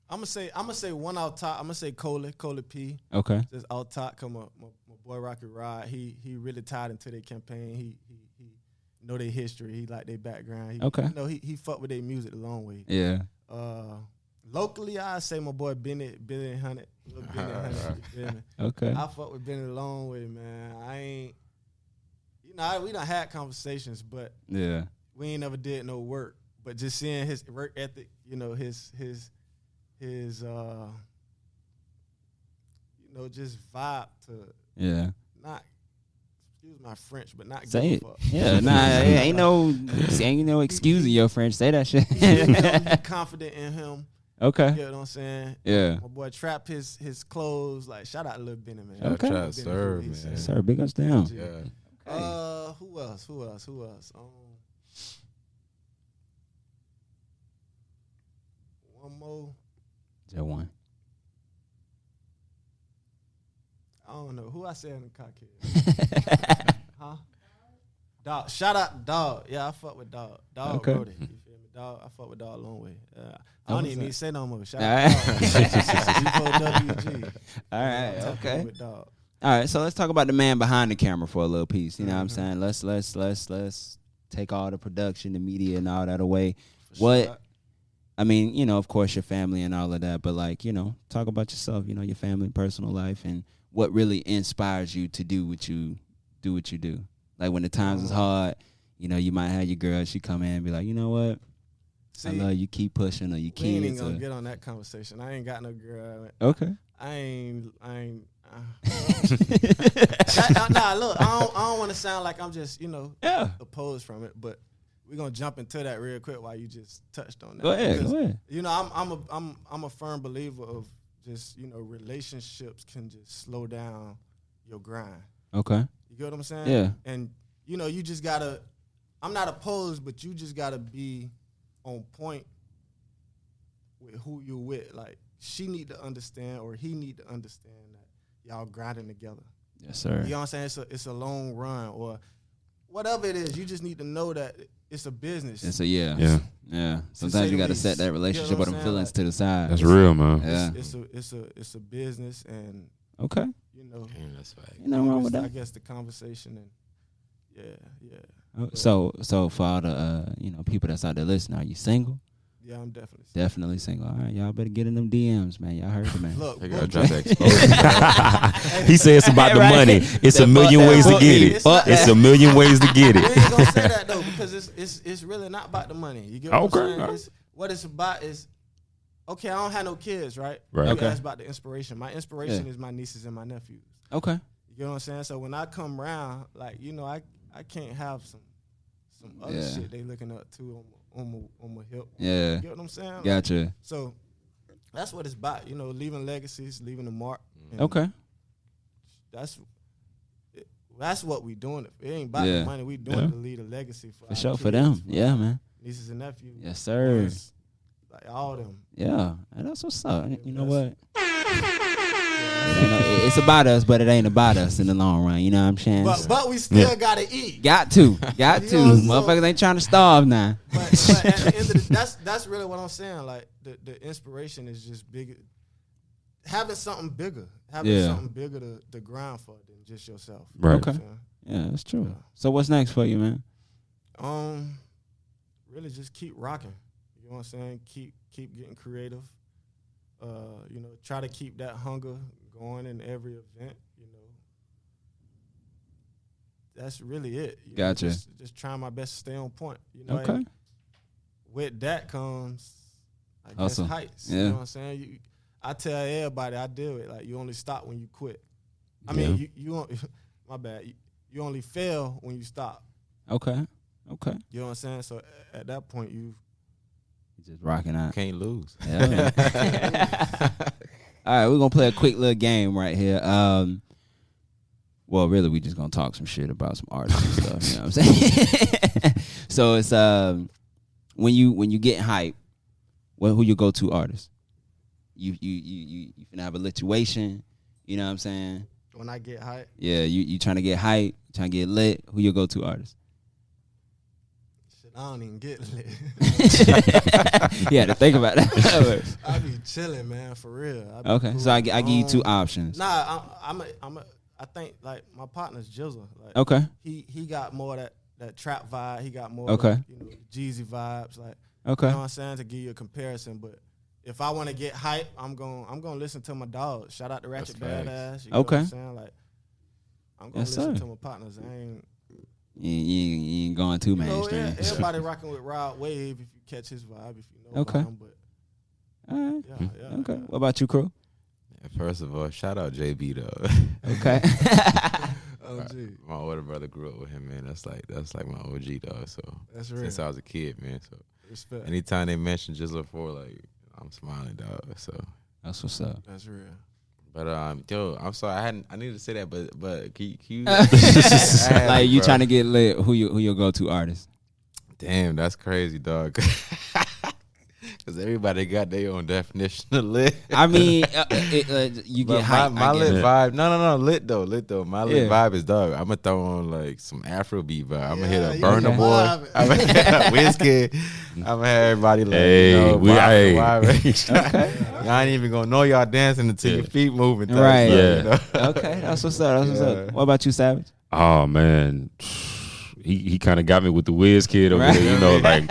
I'm gonna say one out top. I'm gonna say Coley P. Okay. Just out top. Come up, my boy Rocky Rod. He really tied into their campaign. He know their history. He like their background. Okay. You know, he fuck with their music the long way. Yeah. Locally, I say my boy Billy Hunnit. Little Benny Hunnit, you feel me? Okay. I fuck with Benny the long way, man. I ain't, you know, we done had conversations, but Yeah. we ain't never did no work, but just seeing his work ethic, you know, his just vibe to not, excuse my French, but not say give it. a fuck. Yeah, nah, ain't no excusing your French. Say that shit. Be confident in him. Okay. You know what I'm saying? Yeah. My boy Trap his clothes. Like, shout out to Lil Benny, man. Okay. Trap, sir, man. Yes, sir, big ups to him. Yeah. Who else? One more. Just one. I don't know. Who I said in the cockhead? Huh? Dog. Shout out Dog. Yeah, I fuck with Dog. Dog Okay. wrote it. You feel me? Dog. I fuck with Dog a long way. I don't even need to say no more. Shout All out right. to Dog. All right. Okay. With Dog. All right. So let's talk about the man behind the camera for a little piece. You know what I'm saying? Let's take all the production, the media, and all that away. Sure. I mean, you know, of course, your family and all of that, but like, you know, talk about yourself. You know, your family, personal life, and what really inspires you to do what you do. Like when the times is hard, you know, you might have your girl. She come in and be like, you know what? See, I love you. Keep pushing, or you we ain't even kids. gonna get on that conversation. I ain't got no girl. Okay. I ain't. Nah, look, I don't want to sound like I'm just, you know, opposed from it, but we're gonna jump into that real quick while you just touched on that. Go ahead. Because, Go ahead. you know, I'm a firm believer of just, you know, relationships can just slow down your grind. Okay. You get what I'm saying? Yeah. And you know, you just gotta. I'm not opposed, but you just gotta be on point with who you're with. Like, she need to understand, or he need to understand that y'all grinding together. Yes, sir. You know what I'm saying? It's a long run, or whatever it is. You just need to know that it's a business. It's a yeah. Sometimes you got to set that relationship with them feelings to the side. That's real, man. Yeah. It's a business, and okay. you know, That's right. You know wrong with that. I guess the conversation and yeah. So for all the you know, people that's out there listening, are you single? Yeah, I'm definitely Definitely single. All right, y'all better get in them DMs, man. Y'all heard the man. Look, They gotta drop that exposure. He said it's about the money. It's a million ways to get it. It's a million ways to get we it. ain't gonna say that though, because it's really not about the money. You get what I'm saying? What it's about is, okay, I don't have no kids, right? Right. You Okay. asked about the inspiration. My inspiration is my nieces and my nephews. Okay. You know what I'm saying? So when I come around, like, you know, I can't have some other shit they looking up to on my hip. Yeah. You get what I'm saying? Like, Gotcha. so that's what it's about, you know, leaving legacies, leaving a mark. And Okay. That's what we doing. It ain't about the money. We doing it to leave a legacy for our For sure. kids, For them. Yeah, man. nieces and nephews. Yes, sir. boys, like all them. Yeah. And that's what's up. You know what? It's about us, but it ain't about us in the long run. You know what I'm saying? But we still gotta eat. Got to. You know, so- Motherfuckers ain't trying to starve now. But at the end of that's really what I'm saying. Like the inspiration is just bigger. Having something bigger. Something bigger to grind for than just yourself. Right. Okay. You know what I'm Yeah, that's true. Yeah. So what's next for you, man? saying? Really just keep rocking. You know what I'm saying? Keep getting creative. You know, try to keep that hunger going in every event, you know. That's really it. You know, Gotcha. just trying my best to stay on point. You know, Okay. and with that comes, I guess, Hustle. heights. Yeah. You know what I'm saying? I tell everybody I do it, like, you only stop when you quit. I mean, you my bad. You only fail when you stop. Okay. You know what I'm saying? So at that point, you Just rocking out. Can't lose. Yeah. All right, we're gonna play a quick little game right here. Well, really, we just gonna talk some shit about some artists and stuff. You know what I'm saying? So it's when you get hype, who your go-to artist? You finna have a lituation. You know what I'm saying? when I get hype. Yeah, you trying to get hype, trying to get lit. Who your go-to artist? I don't even get lit. You had to think about that. I be chilling, man, for real. Okay, so I give you two options. Nah, I think like my partner's Jizzle. Like, Okay. He got more that trap vibe. He got more Okay. Jeezy vibes. Like, Okay. you know what I'm saying, to give you a comparison. But if I want to get hype, I'm gonna listen to my dog. Shout out to Ratchet That's facts. Badass. You know Okay. what I'm saying? Like, I'm gonna Yes, listen sir. to my partners. I ain't. You ain't going too mainstream. Everybody rocking with Rod Wave if you catch his vibe, if you know Okay. him. But All right. yeah. Okay. What about you, crew? First of all, shout out JB though. Okay. OG. My older brother grew up with him, man. That's like my OG dog. So That's real. since I was a kid, man. So Respect. anytime they mention Jizzle 4, like I'm smiling, dog. So That's what's up. That's real. but yo, I'm sorry, I needed to say that, but can you Like you bro. trying to get lit? Who your go to artist? Damn, that's crazy, dog. Because everybody got their own definition of lit. I mean, you But get hype. my I lit get it. vibe. No, lit though. My lit Yeah. vibe is dog. I'm gonna throw on like some Afrobeat vibe. I'm gonna hit a you Burner okay. Boy. vibe. I'm gonna Wizkid. I'm gonna have everybody like, Hey, y'all ain't even gonna know y'all dancing until your feet moving. type Right. stuff, Yeah. you know? Okay, that's what's up. That's what's Yeah. up. What about you, Savage? Oh man, he kind of got me with the Wiz Kid over Right. there. You know, like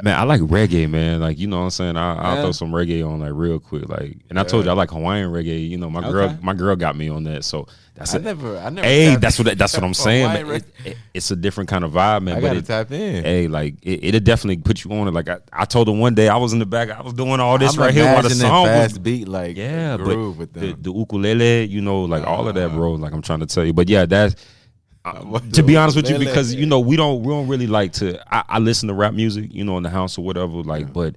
I like reggae, man. Like you know what I'm saying. I'll Yeah. throw some reggae on like real quick. Like, and I told you I like Hawaiian reggae. You know, my girl got me on that. So that's I it. never. Hey, tapped that's what I'm saying. Hawaiian Man. It's a different kind of vibe, man. I but gotta tap in. Hey, like it'll definitely put you on it. Like I told her one day I was in the back, I was doing all this I'm right here while the imagining song fast was beat like yeah, groove but with them. the ukulele, you know, like all of that, bro. Like I'm trying to tell you, but yeah, that's to be honest with you, ukulele. because you know we don't really like to. I listen to rap music, you know, in the house or whatever, like, but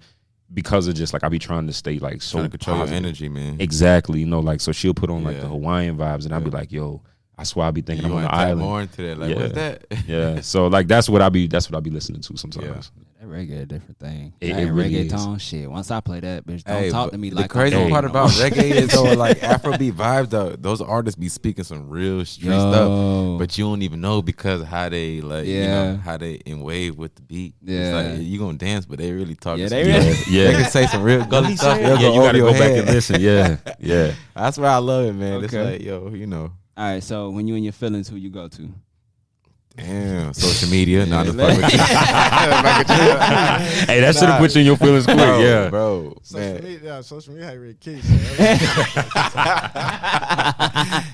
because of just like I be trying to stay like so Trying to control positive. your energy, man. Exactly, you know, like so she'll put on like Yeah. the Hawaiian vibes, and I'll be like, yo, I swear I be thinking You I'm on want the to tap island. more into that? Like, Yeah. what's that? Yeah, so like that's what I be listening to sometimes. That reggae a different thing. It That really reggaeton shit. Once I play that, bitch, don't Hey, talk but to me the like crazy I'm part no about more. reggae is though, like Afrobeat vibes, though, those artists be speaking some real street stuff, but you don't even know because of how they like, you Yeah. know, how they in wave with the beat. Yeah. It's like you gonna dance, but they really talking. Yeah, some they shit. really- Yeah. They can say some real gully stuff. Yeah, They'll you go gotta over go your back head. and listen. Yeah, yeah. That's why I love it, man. It's Okay. like, yo, you know, All right, so when you in your feelings, who you go to? damn, social media, not the let- fuck with you. Hey, that should have put you in your feelings quick. Bro, Yeah, bro, Social media ain't really key.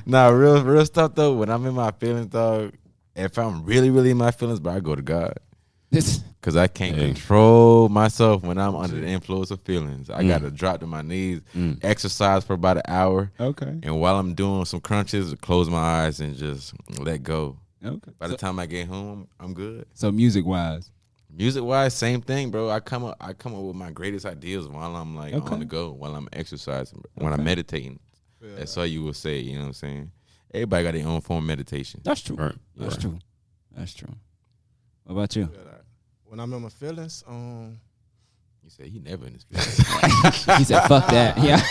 Nah, real stuff though. When I'm in my feelings, dog. If I'm really, really in my feelings, bro, I go to God. This Cause I can't Hey. control myself when I'm under the influence of feelings. I gotta drop to my knees, exercise for about an hour, okay. and while I'm doing some crunches, close my eyes and just let go. Okay. By the time I get home, I'm good. So music wise, Music wise, same thing, bro. I come up with my greatest ideas while I'm like Okay. on the go, while I'm exercising, when I'm meditating. That's all you will say. You know what I'm saying? Everybody got their own form of meditation. that's true. Right. That's true. That's true. What about you? When I'm in my feelings, You say he never in his feelings. He said, "Fuck that." Yeah,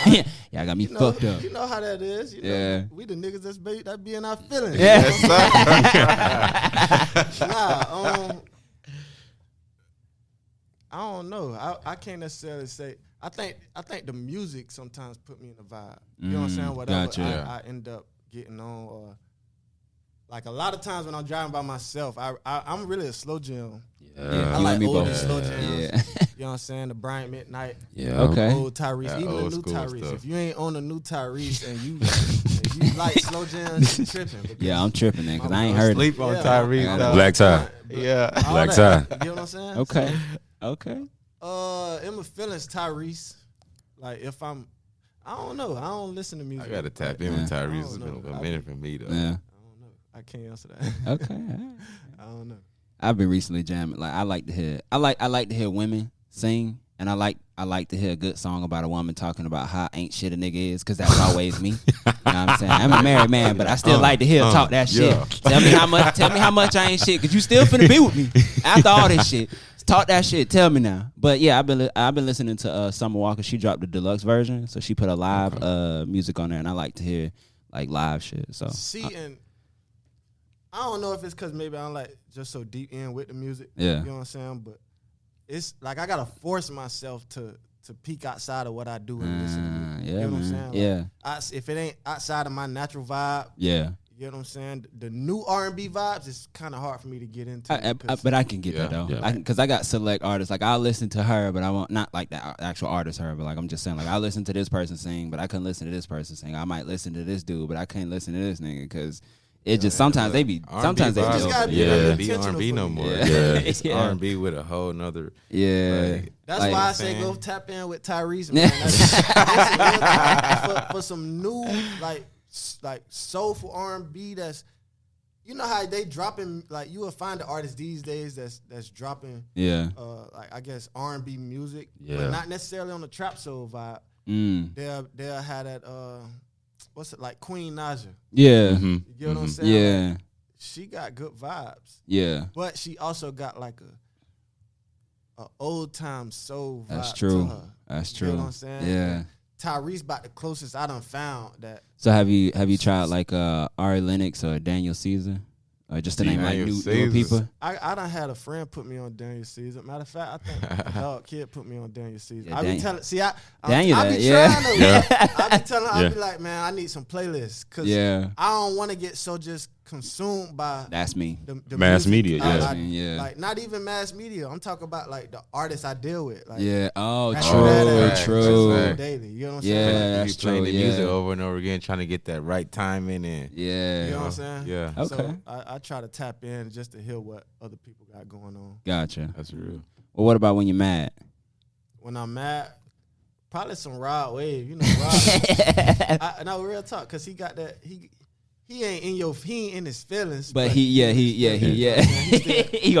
yeah, I got me fucked up. you know how that is. You know, Yeah. we the niggas that be in our feelings. Yeah. Nah, I don't know. I can't necessarily say. I think the music sometimes put me in the vibe. You know what I'm saying? Whatever gotcha. I end up getting on, or like a lot of times when I'm driving by myself, I'm really a slow jam. Yeah, I you like and me old both. slow jams. Yeah. You know what I'm saying? The Bryant Midnight. Yeah. Okay. Old Tyrese, Yeah, even old the new school Tyrese. stuff. If you ain't on the new Tyrese and you like slow jams, you tripping. because Yeah, I'm tripping then because I ain't I'm heard it. Sleep on Yeah. Tyrese. dog. Black tie. Yeah. all Black that. tie. You know what I'm saying? Okay. Okay. In my feelings, Tyrese. Like if I don't know. I don't listen to music. I gotta tap in with Yeah. Tyrese. I It's don't been know. a minute for me though. Yeah. I don't know. I can't answer that. Okay. All right. I don't know. I've been recently jamming. Like I like to hear women sing, and I like to hear a good song about a woman talking about how ain't shit a nigga is, because that's always me. You know what I'm saying? I'm a married man, but I still like to hear talk that shit. yeah. Tell me how much I ain't shit, because you still finna be with me after all this shit. Talk that shit. Tell me now. But yeah, I've been listening to Summer Walker. She dropped the deluxe version, so she put a live music on there, and I like to hear like live shit. So See, and I don't know if it's because maybe I'm like just so deep in with the music. Yeah. You know what I'm saying? But it's like I gotta force myself to peek outside of what I do and listen to music. yeah, You know what I'm man. saying? Yeah, If it ain't outside of my natural vibe, yeah. you know what I'm saying? The new R&B vibes is kind of hard for me to get into. But I can get that Yeah. though, Yeah. because I got select artists. Like I'll listen to her, but I won't, not like the actual artist her, but like I'm just saying, like I listen to this person sing, but I couldn't listen to this person sing. I might listen to this dude, but I can't listen to this nigga because It just sometimes they be sometimes they vibes, just gotta be be intentional R&B for no you. more. Yeah. It's Yeah. R&B with a whole nother. yeah. Like, That's Like, why I say go tap in with Tyrese, man. For some new like soulful R&B. That's you know how they dropping like you will find the artists these days that's dropping Yeah. like I guess R&B music, Yeah. but not necessarily on the trap soul vibe. Mm. They'll have that what's it like Queen Naja. Yeah. Mm-hmm. You get what I'm saying? Yeah. Like, she got good vibes, Yeah. but she also got like a old time soul vibe That's to true. her. That's You true. know what I'm saying? Yeah. Tyrese about the closest I done found that. So have you tried like Ari Lennox or Daniel Caesar? Or just to name like Daniel newer Caesar. people? I done had a friend put me on Daniel Caesar. Matter of fact, I think a dog kid put me on Daniel Caesar. Yeah, I be Dan- telling, Daniel I be that, yeah. trying to, Yeah. I be telling, I Yeah. be like, man, I need some playlists because Yeah. I don't want to get so just consumed by That's me. the Mass music. media, I- yeah. I- Yeah. like not even mass media. I'm talking about like the artists I deal with. Like, Yeah. Oh, That's true. bad. True. That's daily. You know what I'm Yeah. saying? You That's be playing true, the music yeah. over and over again, trying to get that right timing in. Yeah. You know what I'm saying? Yeah, Okay. So I try to tap in just to hear what other people got going on. Gotcha. that's real. Well, what about when you're mad? When I'm mad, probably some Rod Wave. You know, Rod. No, real talk, because he got that. He ain't in his feelings. But he gonna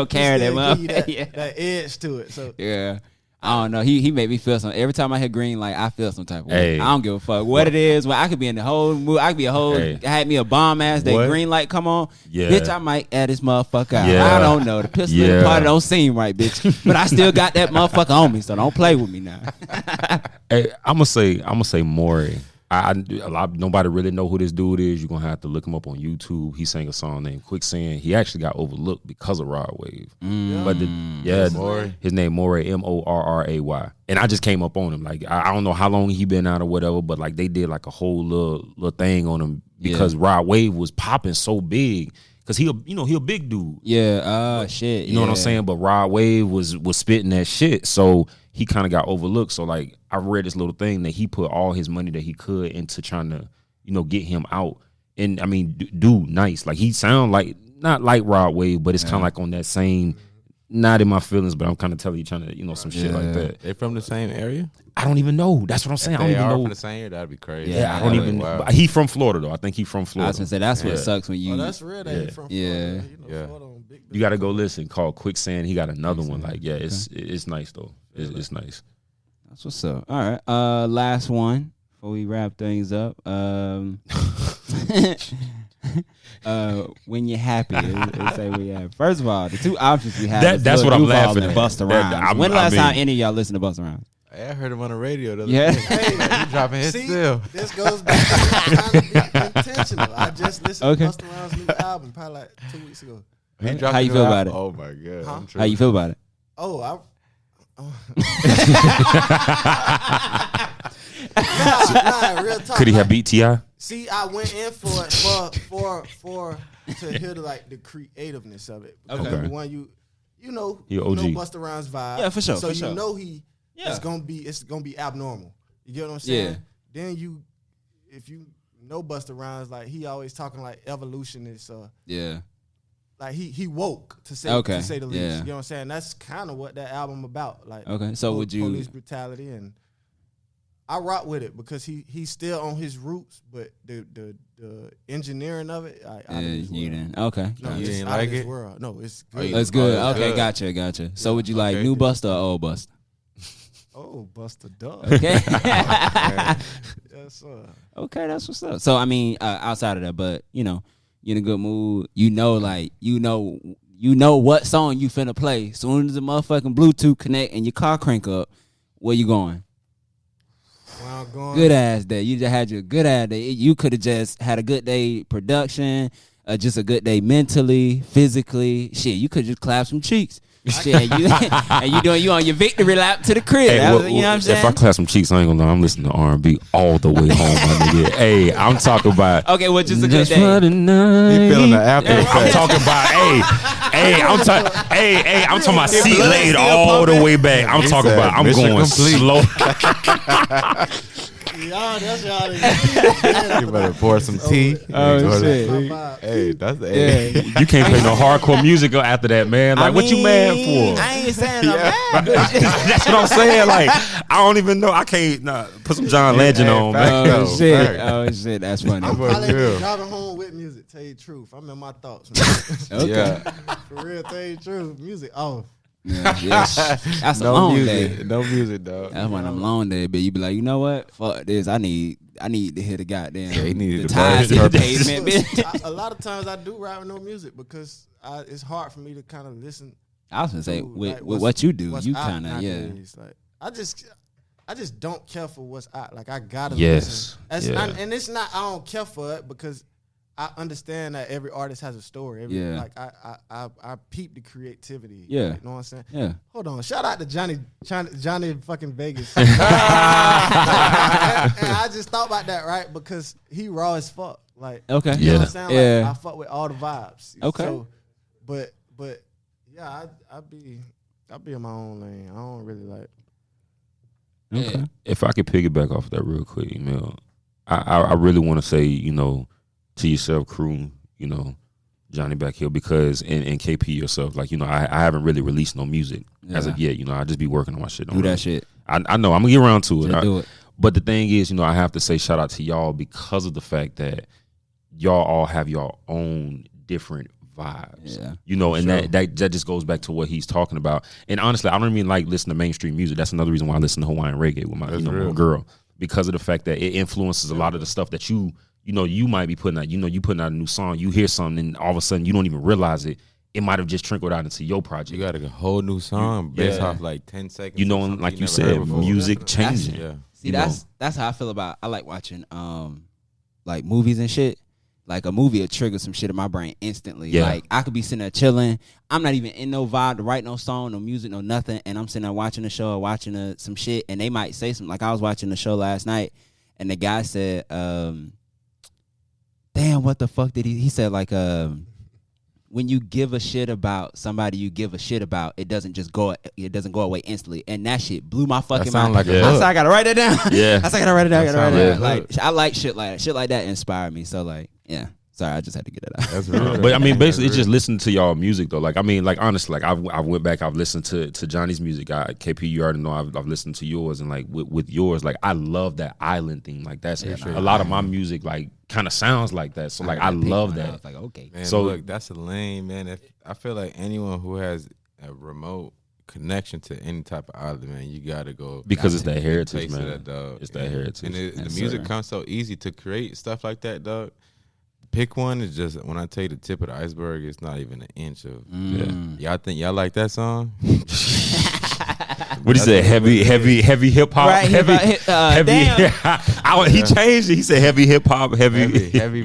carry that motherfucker. that edge to it. So Yeah. I don't know. He made me feel something. Every time I hear green light, I feel some type of way. Hey. I don't give a fuck what it is. Well, I could be in the whole mood. I could be a whole. Hey. Had me a bomb ass. That What? green light come on. Yeah. Bitch, I might add this motherfucker out. Yeah. I don't know. The pistol in the Yeah. party don't seem right, bitch. But I still got that motherfucker on me. So don't play with me now. Hey, I'm gonna say Maury. Nobody really know who this dude is. You're gonna have to look him up on YouTube. He sang a song named Quicksand. He actually got overlooked because of Rod Wave. But his name Maury, Morray. And I just came up on him. Like I don't know how long he been out or whatever, but like they did like a whole little thing on him because Rod Wave was popping so big. Cause he a big dude. Yeah. Shit. You know what I'm saying? But Rod Wave was spitting that shit. So he kind of got overlooked. So like I read this little thing that he put all his money that he could into trying to, get him out. And I mean, dude, nice. Like he sound like not like Rod Wave, but it's kind of like on that same, not in my feelings, but I'm kind of telling you trying to, some shit like that. They from the same area? I don't even know. That's what I'm saying. If I don't they even are know. from the same area, that'd be crazy. Yeah, I don't even. Wow. But he from Florida though. I think he from I Florida. was gonna say that's what sucks when you. oh, that's real. That he from Florida. Yeah. You know, Yeah. Florida on big You got to go listen. Called Quicksand. He got another one. Like it's nice though. It's nice. That's what's up. All right. Last one before we wrap things up. When you're happy, let's say we have. First of all, the two options we have. That's what I'm laughing at. at. Busta That- Rhymes. When the last time any of y'all listened to Busta Rhymes? Hey, I heard him on the radio the other Yeah. day. Hey, he dropping hits See, still. this goes back to trying to be intentional. I just listened Okay. to Busta Rhymes' new album probably like 2 weeks ago. He How dropping you feel out- about it? Oh my god. Huh? I'm How you feel about it? Oh, nah, real talk. Could he have like, beat T.I.? See, I went in for it for to hear the creativeness of it. Because Okay. number one, you know He OG. Busta Rhymes vibe. Yeah, for sure, So for you sure. know Yeah. it's gonna be abnormal. You get what I'm saying? Yeah. Then if you know Busta Rhymes, like he always talking like evolution is Yeah. like he woke to say Okay, the least. yeah. You know what I'm saying? That's kind of what that album about. Like Okay. So would you? police brutality, and I rock with it because he's still on his roots, but the engineering of it, out of this You world. didn't. Okay. No, You it's didn't out like of this it? world. No, it's Oh, good. you- It's good. Oh, it's Okay. good. Gotcha. So would you like Okay. new Busta or old Busta? Oh, Busta Dog. Okay. Yes, sir. Okay, that's what's up. So I mean, outside of that, but you're in a good mood. You know what song you finna play. Soon as the motherfucking Bluetooth connect and your car crank up, where you going? Where I'm going. Good ass day. You just had your good ass day. You could have just had a good day production, just a good day mentally, physically. Shit, you could just clap some cheeks. Shit, and you on your victory lap to the crib. Hey, You know what I'm saying? If I clap some cheeks, I ain't gonna lie. I'm listening to R&B all the way home, my nigga. Hey, I'm talking about. Okay, well, just a good Just day. for the night. He feeling the after I'm effects. talking about, I'm talking about seat laid all the way back. I'm He talking said about, I'm mission going complete. slow. Yeah, y'all. That's y'all. You better pour some tea. Oh, shit. Hey, that's the Yeah. You can't play no hardcore music after that, man. Like, what you mad for? I ain't saying I'm mad. That's what I'm saying. Like, I don't even know. I can't put some John Legend on, man. Oh shit! Oh shit! That's funny. I'm probably driving home with music. Tell you the truth, I'm in my thoughts. Man. Okay. Yeah. For real, tell you the truth. Music off. Yeah. That's a No long music. day. No music, dog. That's one of them long days. But you be like, you know what? Fuck this. I need to hear the goddamn. Yeah, he needed the to ties burn in the his pavement. Bitch. A lot of times I do ride with no music because it's hard for me to kind of listen. I was gonna say to, with like, what you do, what's you out kind of nowadays. Like I just don't care for what's out. Like I gotta Yes. listen. Yeah. And it's not I don't care for it because I understand that every artist has a story. Yeah. Like I peep the creativity. Yeah. You know what I'm saying? Yeah. Hold on. Shout out to Johnny fucking Vegas. and I just thought about that, right? Because he raw as fuck. Like Okay. you know what Yeah. I'm saying? Yeah. Like, I fuck with all the vibes. Okay. So, but yeah, I be in my own lane. I don't really like. Okay. If I could piggyback off of that real quick, Emil, I really want to say, to yourself, crew, Johnny Back Hill, because and KP yourself, like, I haven't really released no music as of yet. I just be working on my shit. Do that shit. I know I'm gonna get around to it. Just do it. But the thing is, I have to say shout out to y'all because of the fact that y'all all have your own different vibes. Yeah. And that just goes back to what he's talking about. And honestly, I don't even like listen to mainstream music. That's another reason why I listen to Hawaiian reggae with my my girl, because of the fact that it influences a lot of the stuff that you might be putting out. You putting out a new song, you hear something, and all of a sudden you don't even realize it. It might have just trickled out into your project. You got a whole new song based off like 10 seconds. And like you said, music changing. Yeah. See, that's how I feel about. I like watching like movies and shit. Like a movie will trigger some shit in my brain instantly. Yeah. Like I could be sitting there chilling. I'm not even in no vibe to write no song, no music, no nothing. And I'm sitting there watching a show or watching some shit. And they might say something. Like I was watching the show last night and the guy said, damn, what the fuck did he said like, when you give a shit about somebody you give a shit about, it doesn't go away instantly. And that shit blew my fucking mind. Like Yeah. I said, I gotta write it down. Yeah. I said, I gotta write it down. That Like I like shit like that. Shit like that inspire me. So like, yeah. Sorry, I just had to get it out. That's real. But I mean, basically, it's just listening to y'all music though. Like, I mean, like honestly, like I went back, I've listened to Johnny's music. KP, you already know I've listened to yours, and like with yours, like I love that island theme. Like that's a lot of my music, like kind of sounds like that. So like I love that. I was like, okay. Man, So- look, that's a lane, man. If I feel like anyone who has a remote connection to any type of island, man, you gotta go Because it's that heritage, taste of man. that, dog. It's that heritage. And the Yes, music sir. comes so easy to create stuff like that, dog. Pick one is just when I tell you the tip of the iceberg, it's not even an inch of. Y'all think y'all like that song? What he said? Heavy hip hop. Right, heavy. damn. He changed it. He said heavy hip hop. heavy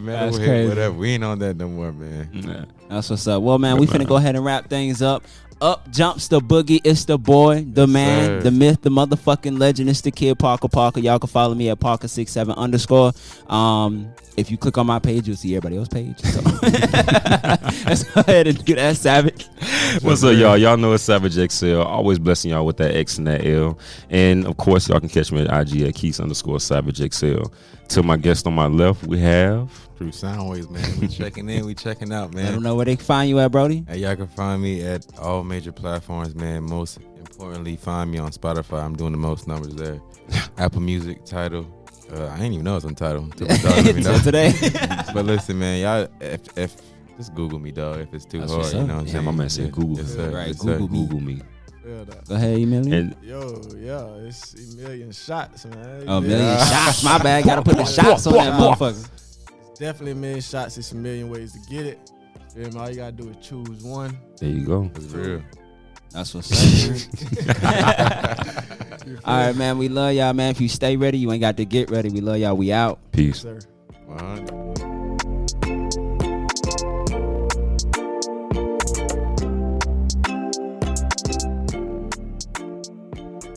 metal, That's crazy. whatever. We ain't on that no more, man. Yeah. That's what's up. Well, man, we finna go ahead and wrap things up. Up jumps the boogie. It's the boy, the man, sir. the myth, the motherfucking legend. It's the kid Parker. Y'all can follow me at Parker67_. If you click on my page, you'll see everybody else's page. So. Let's go ahead and do that, Savage. What's up, y'all? Y'all know it's Savage XL. Always blessing y'all with that X and that L. And of course, y'all can catch me at IG at Keys_Savage XL. To my guest on my left, we have. Through Soundwaves, man. We checking in, we checking out, Let them man. know where they can find you at, Brody. Hey, y'all can find me at all major platforms, man. Most importantly, find me on Spotify. I'm doing the most numbers there. Apple Music, Tidal. I ain't even know it's on Tidal. Until my dog let me know. Till today. But listen, man, y'all, if just Google me, dog. If it's too That's hard, what's you up. know what I'm Yeah, saying. my man said Google. Yes, sir. Right, Yes, sir. Google me. Feel that. Go ahead, Emilio. And Yo, yeah, it's a million shots, man. A million shots. My bad. Gotta put the shots on that motherfucker. It's definitely a million shots. It's a million ways to get it. Feel me? All you gotta do is choose one. there you go. It's real. That's what's up, man. All right, man. We love y'all, man. If you stay ready, you ain't got to get ready. We love y'all. We out. Peace. Sir. 100.